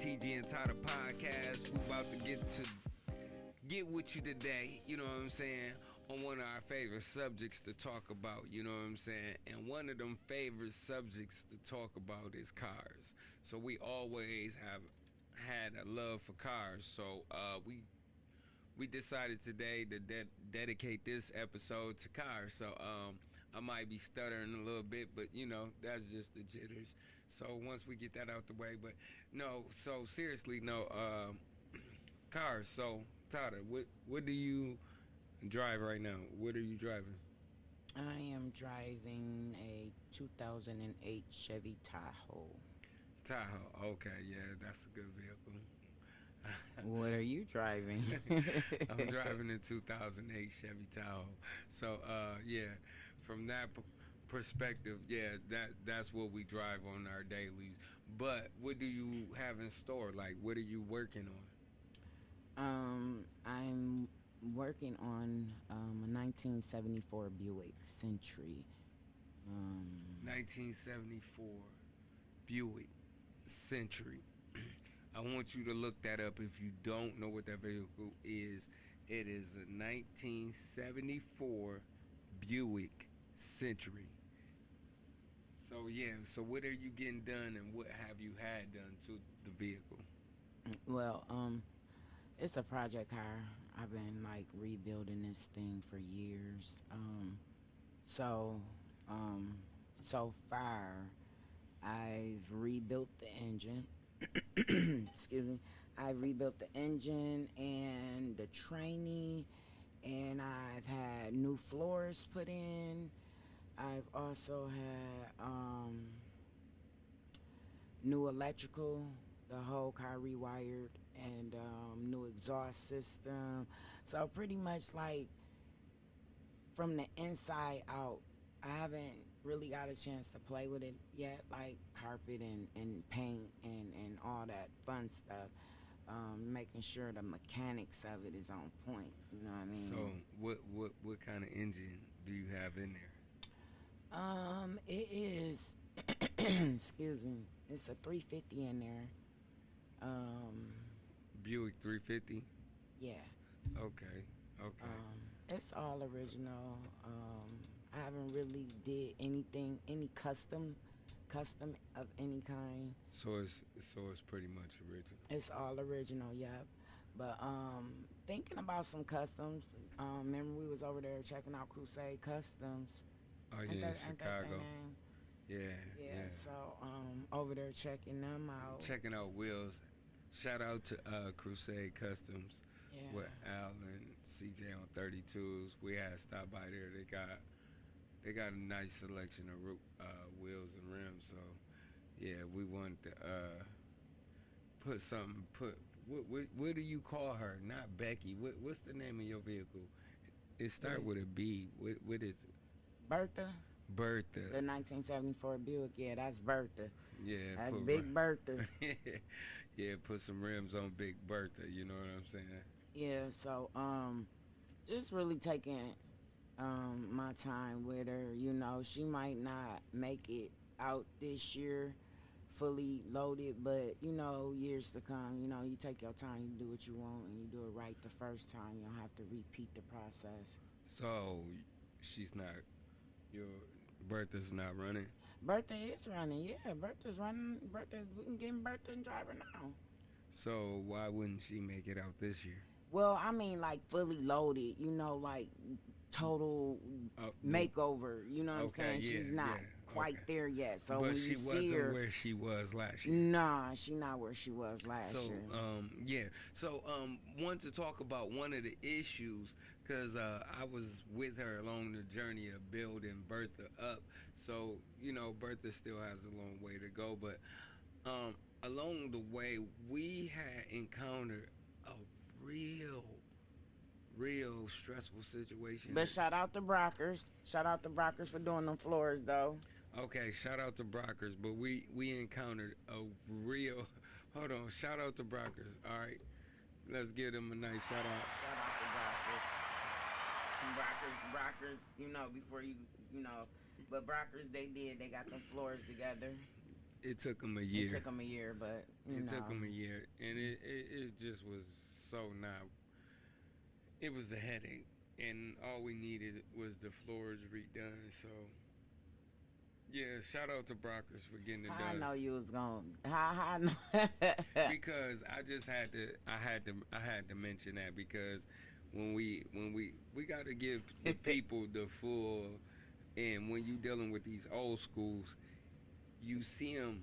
TG and TADA podcast. We're about to get with you today, you know what I'm saying, on one of our favorite subjects to talk about, you know what I'm saying? And one of them favorite subjects to talk about is cars. So we always have had a love for cars. So we decided today to dedicate this episode to cars. So I might be stuttering a little bit, but you know, that's just the jitters. So once we get that out the way, but no, so seriously, no, cars. So Tada, what do you drive right now? What are you driving? I am driving a 2008 Chevy Tahoe. Tahoe. Okay, yeah, that's a good vehicle. What are you driving? I'm driving a 2008 Chevy Tahoe. So, yeah, from that perspective, yeah, that's what we drive on our dailies. But what do you have in store? Like, what are you working on? I'm working on a 1974 Buick Century. 1974 Buick Century. I want you to look that up if you don't know what that vehicle is. It is a 1974 Buick Century. So yeah, so what are you getting done and what have you had done to the vehicle? Well, it's a project car. I've been like rebuilding this thing for years. So far I've rebuilt the engine. Excuse me. I've rebuilt the engine and the training, and I've had new floors put in. I've also had new electrical, the whole car rewired, and new exhaust system. So pretty much like from the inside out. I haven't really got a chance to play with it yet, like carpet and paint and all that fun stuff. Making sure the mechanics of it is on point. You know what I mean? So what kind of engine do you have in there? It is. Excuse me. It's a 350 in there. Buick 350. Yeah. Okay. It's all original. I haven't really did any custom of any kind. So it's pretty much original. It's all original, yep. But thinking about some customs. Remember we was over there checking out Crusade Customs. Oh yeah, Ain't Chicago. that their name? Yeah. So over there checking them out. Checking out wheels. Shout out to Crusade Customs with Al and CJ on 32s. We had stopped by there. They got a nice selection of wheels and rims. So yeah, we wanted to what do you call her? Not Becky. What's the name of your vehicle? It starts with a B. What is it? Bertha. Bertha. The 1974 Buick, yeah, that's Bertha. Yeah, that's Big Bertha. Yeah, put some rims on Big Bertha. You know what I'm saying? Yeah, so just really taking my time with her. You know, she might not make it out this year fully loaded, but you know, years to come. You know, you take your time, you do what you want, and you do it right the first time. You don't have to repeat the process. So she's not your. Bertha's not running? Bertha is running, yeah. Bertha's running. We can get Bertha and drive her now. So why wouldn't she make it out this year? Well, I mean, like fully loaded, you know, like total makeover. You know what I'm saying? Yeah, she's not quite there yet. So but when she you wasn't see her, where she was last year. Nah, she not where she was last year. Want to talk about one of the issues because I was with her along the journey of building Bertha up. So you know, Bertha still has a long way to go, but along the way, we had encountered a real stressful situation. But shout out to Brockers. Shout out to Brockers for doing them floors, though. Okay, shout out to Brockers, but we encountered a real. Hold on, shout out to Brockers. All right, let's give them a nice shout out. Shout out to Brockers. Brockers. You know, before you know, but Brockers they got them floors together. It took him a It year. took him a year, but It took him a year, and it just was so not. It was a headache, and all we needed was the floors redone. So yeah, shout out to Brockers for getting it I done. know you was gonna. How I know. Because I just had to mention that because when we got to give the people the full, and when you dealing with these old schools, you see them.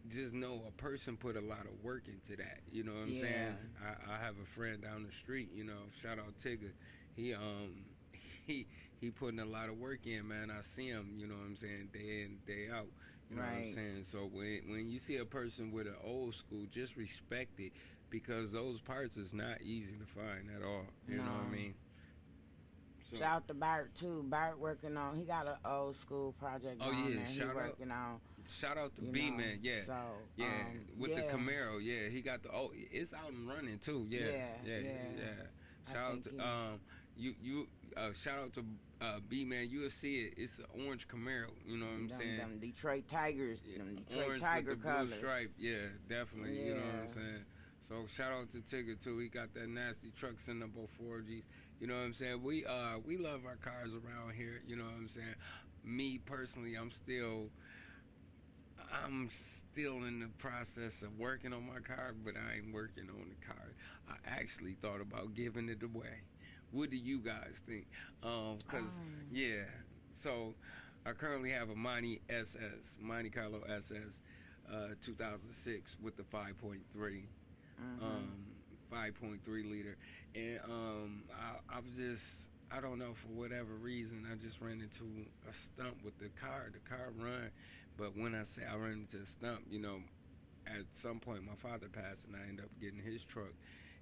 Just know a person put a lot of work into that. You know what I'm saying? I have a friend down the street. You know, shout out Tigger. He he putting a lot of work in, man. I see him. You know what I'm saying? Day in, day out. You know what I'm saying? So when you see a person with an old school, just respect it because those parts is not easy to find at all. You know what I mean? So. Shout out to Bart too. Bart working on. He got an old school project. Oh yeah, working on. Shout out to B Man, yeah, so, with the Camaro, yeah, he got the it's out and running too, yeah. Shout out to shout out to B Man, you'll see it. It's an orange Camaro, you know what I'm saying? Them Detroit Tigers, them Detroit orange Tiger with the colors. blue stripe, yeah, definitely. You know what I'm saying? So shout out to Tigger too. He got that nasty truck sitting up on 4Gs. You know what I'm saying? We love our cars around here. You know what I'm saying? Me personally, I'm still in the process of working on my car, but I ain't working on the car. I actually thought about giving it away. What do you guys think? Yeah. So I currently have a Monte Carlo SS, 2006 with the 5.3. 5.3 liter, and I don't know, for whatever reason I just ran into a stump with the car run, but when I say I ran into a stump, you know, at some point my father passed and I ended up getting his truck,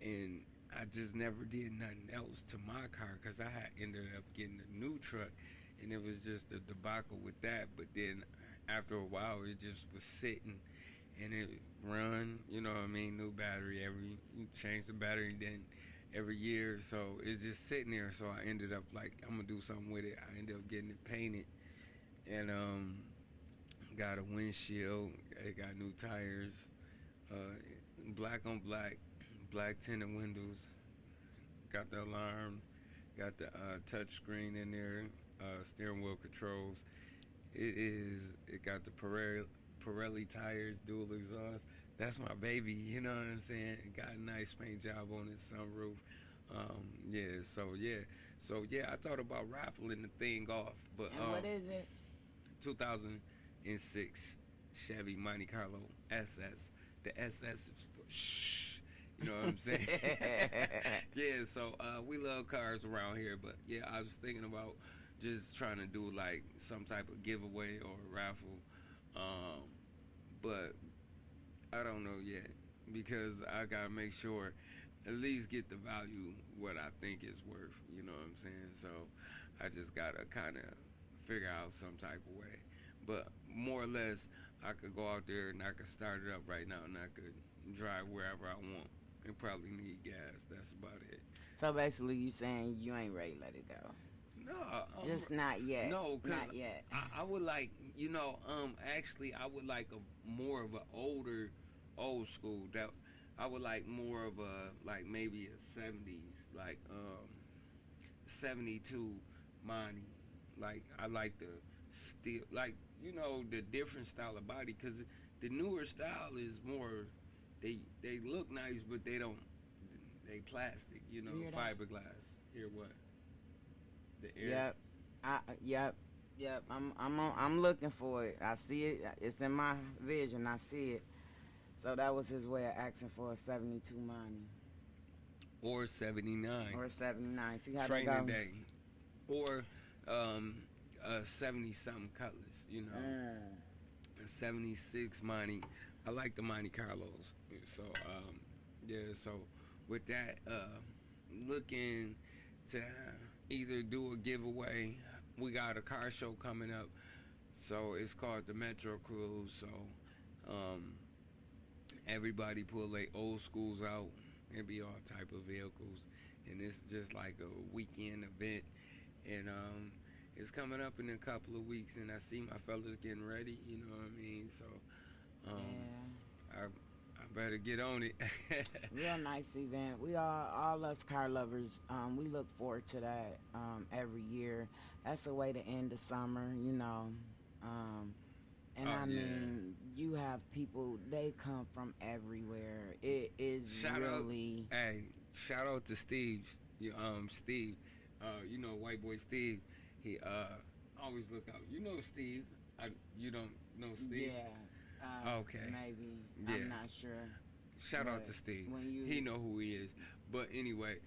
and I just never did nothing else to my car because I had ended up getting a new truck, and it was just a debacle with that. But then after a while it just was sitting and it run, you know what I mean, new battery you change the battery then every year, so it's just sitting there. So I ended up like, I'm gonna do something with it. I ended up getting it painted, and got a windshield, it got new tires, black on black tinted windows, got the alarm, got the touch screen in there, steering wheel controls. It got the Pirelli tires, dual exhaust. That's my baby, you know what I'm saying? Got a nice paint job on its sunroof. So I thought about raffling the thing off, but and what is it? 2006 Chevy Monte Carlo SS. The SS is for shh. You know what I'm saying? Yeah, so we love cars around here, but yeah, I was thinking about just trying to do like some type of giveaway or raffle. But I don't know yet because I gotta make sure at least get the value what I think it's worth. You know what I'm saying? So I just gotta kind of figure out some type of way. But more or less, I could go out there and I could start it up right now, and I could drive wherever I want and probably need gas. That's about it. So basically, you saying you ain't ready to let it go? No, just not yet. No, cause not yet. I would like, actually, I would like more of an old school. That I would like more of like maybe a 70s, like 72 Monty. Like I like the steel, like the different style of body, cause the newer style is more. They look nice, but they plastic. Fiberglass. Hear what? The air. Yep. I'm looking for it. I see it. It's in my vision. I see it. So that was his way of asking for a 72 Monty. Or 79. See how Training that go? day. Or 70 something colors. A 76 Monty. I like the Monte Carlos. So so with that, looking to either do a giveaway. We got a car show coming up, so it's called the Metro Cruise. So everybody pull their old schools out. It'll be all type of vehicles, and it's just like a weekend event. And it's coming up in a couple of weeks, and I see my fellas getting ready. You know what I mean? So I better get on it. Real nice event. We all us car lovers, we look forward to that every year. That's a way to end the summer, you know. And Oh, I yeah. mean, you have people, they come from everywhere. It is really. Hey, shout out to Steve, you know, white boy Steve. He always look out. You know Steve. You don't know Steve? Yeah. Okay. Maybe. Yeah. I'm not sure. Shout out to Steve. He know who he is. But anyway,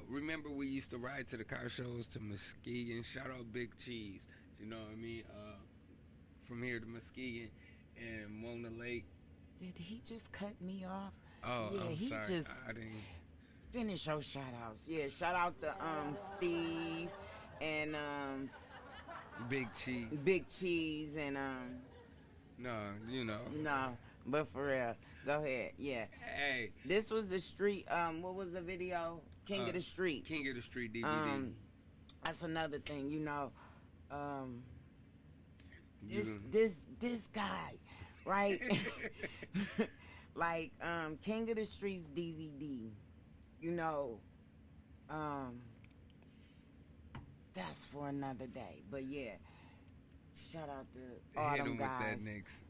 remember we used to ride to the car shows to Muskegon. Shout out Big Cheese. You know what I mean? From here to Muskegon and Mona Lake. Did he just cut me off? Oh, yeah, I'm he sorry. just I didn't. finish your shout outs. Yeah, shout out to Steve and Big Cheese. Big Cheese and No, you know. no, but for real. Go ahead. Yeah. Hey. This was the street what was the video? King of the Street. King of the Street DVD. That's another thing, you know. This guy, right? Like King of the Streets DVD, you know, that's for another day. But yeah, shout out to all them guys. With that next.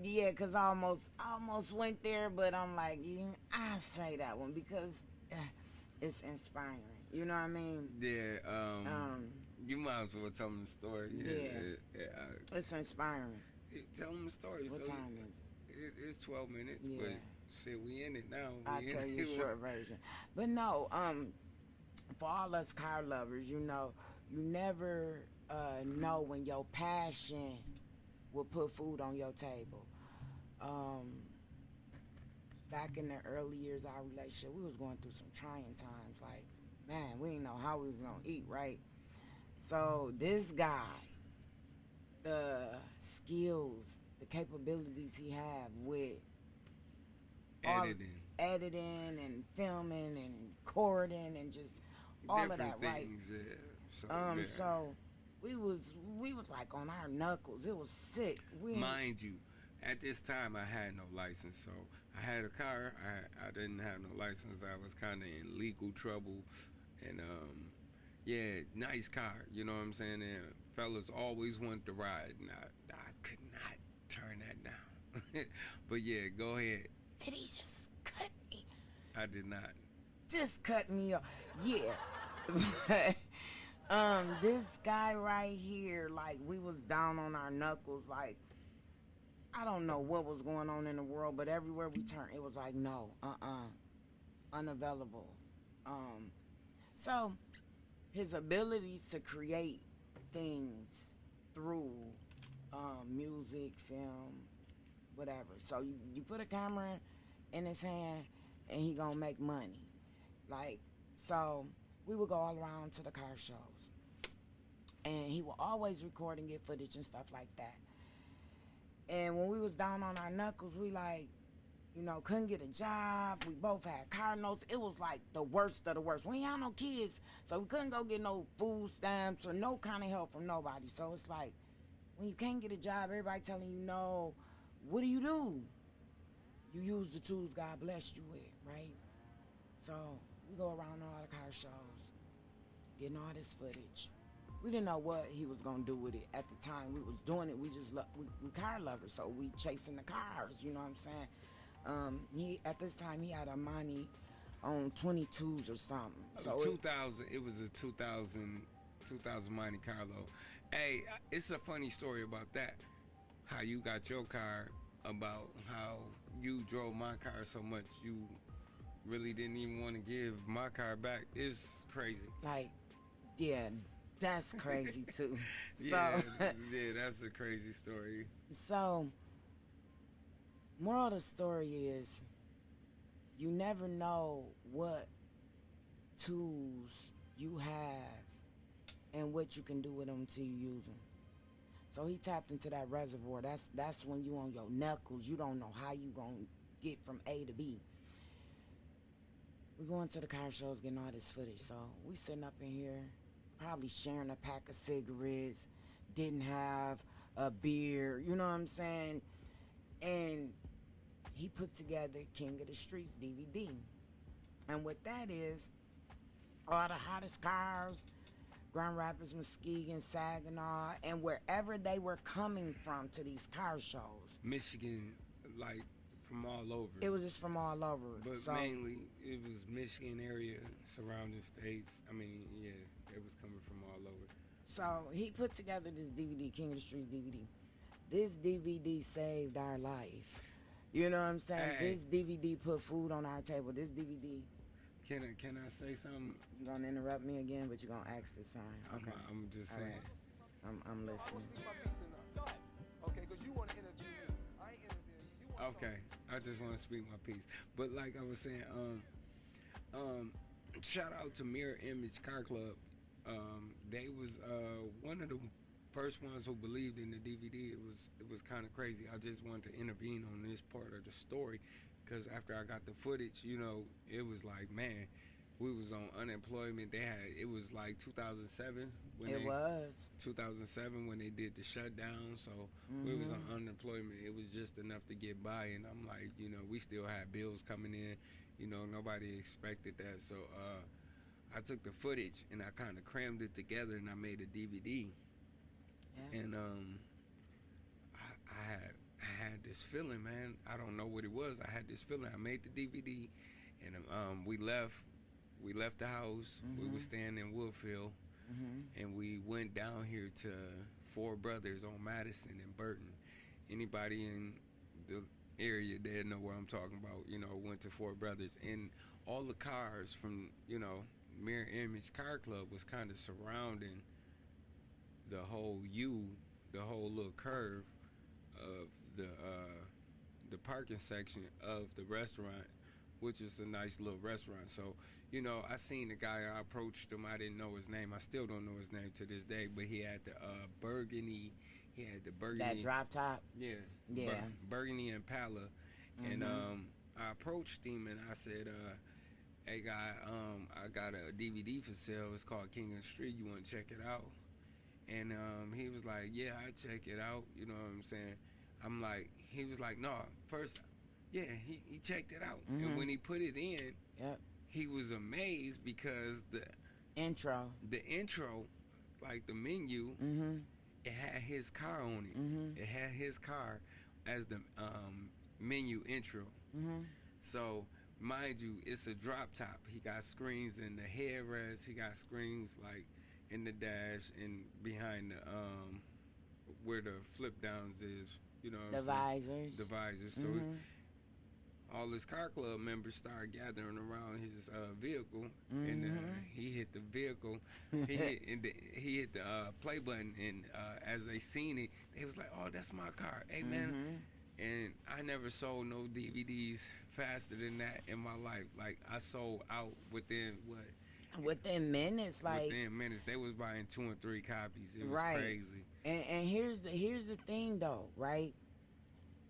Yeah, cause I almost went there, but I'm like, I say that one because it's inspiring. You know what I mean? Yeah. You might as well tell them the story. Yeah. It's inspiring. Tell them the story. What time is it? It's 12 minutes, but shit, we in it now. I'll tell you a short version. But no, for all us car lovers, you know, you never know when your passion will put food on your table. Back in the early years of our relationship, we was going through some trying times. Like, man, we didn't know how we was gonna eat, right? So this guy, the skills, the capabilities he have with editing and filming and recording and just all different of that, things, right? Yeah. So we was like on our knuckles. It was sick. Mind you, at this time I had no license, so I had a car. I didn't have no license. I was kind of in legal trouble, and yeah, nice car. You know what I'm saying? And fellas always wanted to ride, and I could not turn that down. But yeah, go ahead. Did he just cut me? I did not. Just cut me off. Yeah. This guy right here, like, we was down on our knuckles, like, I don't know what was going on in the world, but everywhere we turned, it was like, no, unavailable. So his abilities to create things through music, film, whatever. So you put a camera in his hand and he gonna make money. Like, so we would go all around to the car shows. And he would always record and get footage and stuff like that. And when we was down on our knuckles, we like, you know, couldn't get a job. We both had car notes. It was like the worst of the worst. We ain't had no kids, so we couldn't go get no food stamps or no kind of help from nobody. So it's like, when you can't get a job, everybody telling you no, what do? You use the tools God blessed you with, right? So we go around all the car shows, getting all this footage. We didn't know what he was gonna do with it at the time. We was doing it. We just we car lovers, so we chasing the cars. You know what I'm saying? He at this time he had a money on 22s or something. So 2000. It was a 2000 Monte Carlo. Hey, it's a funny story about that. How you got your car, about how you drove my car so much you really didn't even want to give my car back. It's crazy. Like, yeah, that's crazy too. So, yeah, that's a crazy story. So, moral of the story is, you never know what tools you have and what you can do with them until you use them. So he tapped into that reservoir. That's when you on your knuckles. You don't know how you gonna get from A to B. We going to the car shows, getting all this footage. So we sitting up in here, probably sharing a pack of cigarettes, didn't have a beer, you know what I'm saying? And he put together King of the Streets DVD. And what that is, all the hottest cars, Grand Rapids, Muskegon, Saginaw, and wherever they were coming from to these car shows. Michigan, like from all over. It was just from all over. But so, mainly, it was Michigan area, surrounding states. I mean, yeah, it was coming from all over. So he put together this DVD, King of the Streets DVD. This DVD saved our life. You know what I'm saying? Hey. This DVD put food on our table. This DVD. Can I say something? You're going to interrupt me again, but you're going to ask this time. Okay. I'm just saying. Right. I'm listening. Okay, because you want to interview me. I ain't interviewing you. Okay, I just want to speak my piece. But like I was saying, shout out to Mirror Image Car Club. They was one of the first ones who believed in the DVD. It was kind of crazy. I just wanted to intervene on this part of the story because after I got the footage, you know, it was like, man, we was on unemployment. It was like 2007 when It was 2007 when they did the shutdown. So we was on unemployment. It was just enough to get by, and I'm like, you know, we still had bills coming in. You know, nobody expected that. So I took the footage and I kind of crammed it together and I made a DVD. Yeah. And I had this feeling, man. I don't know what it was. I had this feeling. I made the DVD, and we left the house. We were staying in Woodfield, and we went down here to Four Brothers on Madison and Burton. Anybody in the area they know where I'm talking about. You know, went to Four Brothers, and all the cars from, you know, Mirror Image Car Club was kind of surrounding the whole the whole little curve of the parking section of the restaurant, which is a nice little restaurant. So, you know, I seen the guy. I approached him. I didn't know his name. I still don't know his name to this day. But he had the burgundy. He had the burgundy. that drop top. Yeah. Yeah. Burgundy Impala. And I approached him and I said, hey guy, I got a DVD for sale. It's called King of the Street. You want to check it out? And he was like, yeah, I check it out. You know what I'm saying? I'm like, he was like, no, first, yeah, he checked it out. And when he put it in, Yep. he was amazed because the Intro. intro, like the menu, it had his car on it. It had his car as the menu intro. So, mind you, it's a drop top. He got screens in the headrest. He got screens like in the dash and behind the where the flip downs is. You know what I'm saying? Visors. The visors. So all his car club members started gathering around his vehicle, and he hit the vehicle. He hit the play button, and as they seen it, they was like, "Oh, that's my car, hey man!" And I never sold no DVDs faster than that in my life. Like I sold out within what? Within minutes, like Within minutes, they was buying 2 and 3 copies. It was right. crazy. And here's the thing though, right?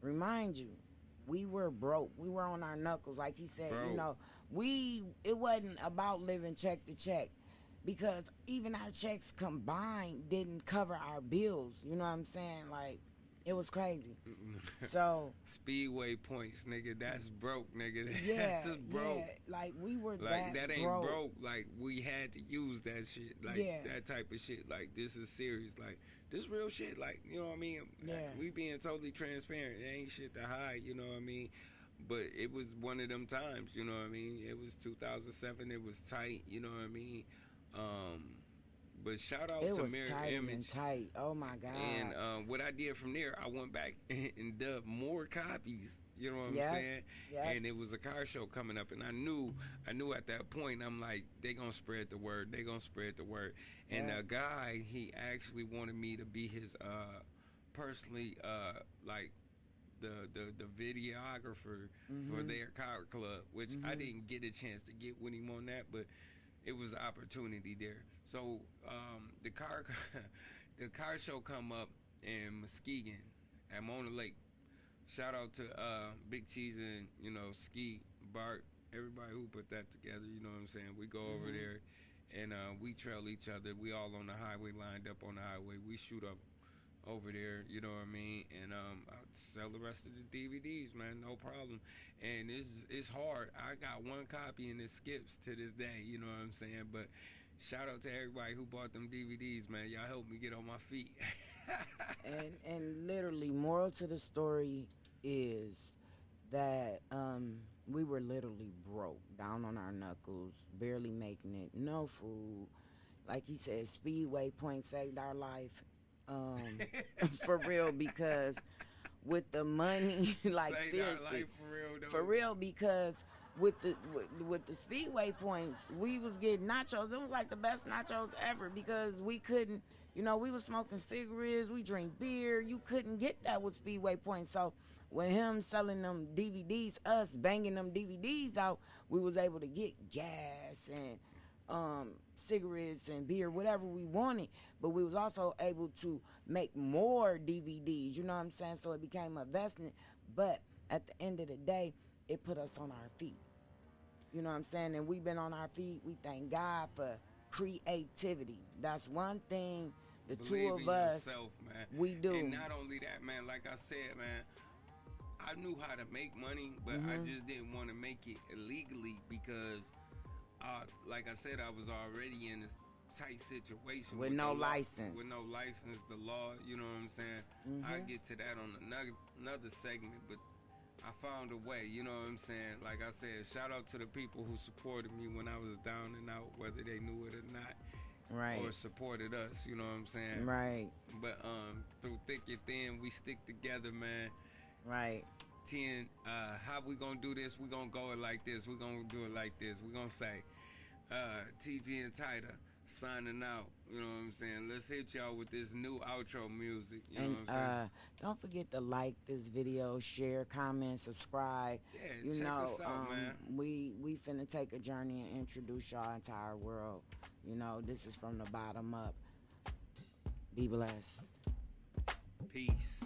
Remind you, we were broke. We were on our knuckles, like he said. Broke. You know, it wasn't about living check to check, because even our checks combined didn't cover our bills. You know what I'm saying? Like, it was crazy. So Speedway points, nigga. That's broke, nigga. yeah, That's just broke. yeah, like we were Like that ain't broke. broke. Like we had to use that shit. Like Yeah. that type of shit. Like this is serious. Like this real shit. Like, you know what I mean? Yeah. We being totally transparent. There ain't shit to hide. You know what I mean? But it was one of them times. You know what I mean? It was 2007. It was tight. You know what I mean? But shout out It to was Mirror tight Image. and tight. Oh my God. And what I did from there, I went back and dubbed more copies. You know what I'm Yeah, saying? yeah. And it was a car show coming up, and I knew at that point. I'm like, they gonna spread the word. They gonna spread the word. And Yeah. the guy, he actually wanted me to be his personally like the videographer for their car club, which I didn't get a chance to get with him on that, but it was an opportunity there. So the car show come up in Muskegon at Mona Lake. Shout out to Big Cheese and, you know, Ski, Bart, everybody who put that together. You know what I'm saying? We go over there and we trail each other. We all on the highway, lined up on the highway. We shoot up over there, you know what I mean? And I'll sell the rest of the DVDs, man, no problem. And it's hard. I got one copy and it skips to this day, you know what I'm saying? But shout out to everybody who bought them DVDs, man. Y'all helped me get on my feet. And literally, moral to the story is that we were literally broke, down on our knuckles, barely making it, no food. Like he said, Speedway point saved our life. For real, because with the money, like Saved our seriously, life for real, though. for real, because with the Speedway points, we was getting nachos. It was like the best nachos ever because we couldn't, we was smoking cigarettes, we drink beer. You couldn't get that with Speedway points. So with him selling them DVDs, us banging them DVDs out, we was able to get gas and cigarettes and beer, whatever we wanted, but we was also able to make more DVDs, you know what I'm saying? So it became a investment, but at the end of the day, it put us on our feet. You know what I'm saying? And we've been on our feet. We thank God for creativity. That's one thing the Believe two of in us, yourself, man. we do. And not only that, man, like I said, man, I knew how to make money, but I just didn't want to make it illegally because like I said, I was already in this tight situation With no the law, license. with no license, the law, you know what I'm saying? I'll get to that on another segment, but I found a way, you know what I'm saying? Like I said, shout out to the people who supported me when I was down and out, whether they knew it or not, Right. or supported us, you know what I'm saying? Right. But through thick and thin, we stick together, man. Right. 10, how we gonna do this? We gonna go it like this. We gonna do it like this. We gonna say, TG and TADA signing out. You know what I'm saying? Let's hit y'all with this new outro music. You know And what I'm saying? don't forget to like this video, share, comment, subscribe. Yeah, check us out, man. We finna take a journey and introduce y'all into our world. This is from the bottom up. Be blessed. Peace.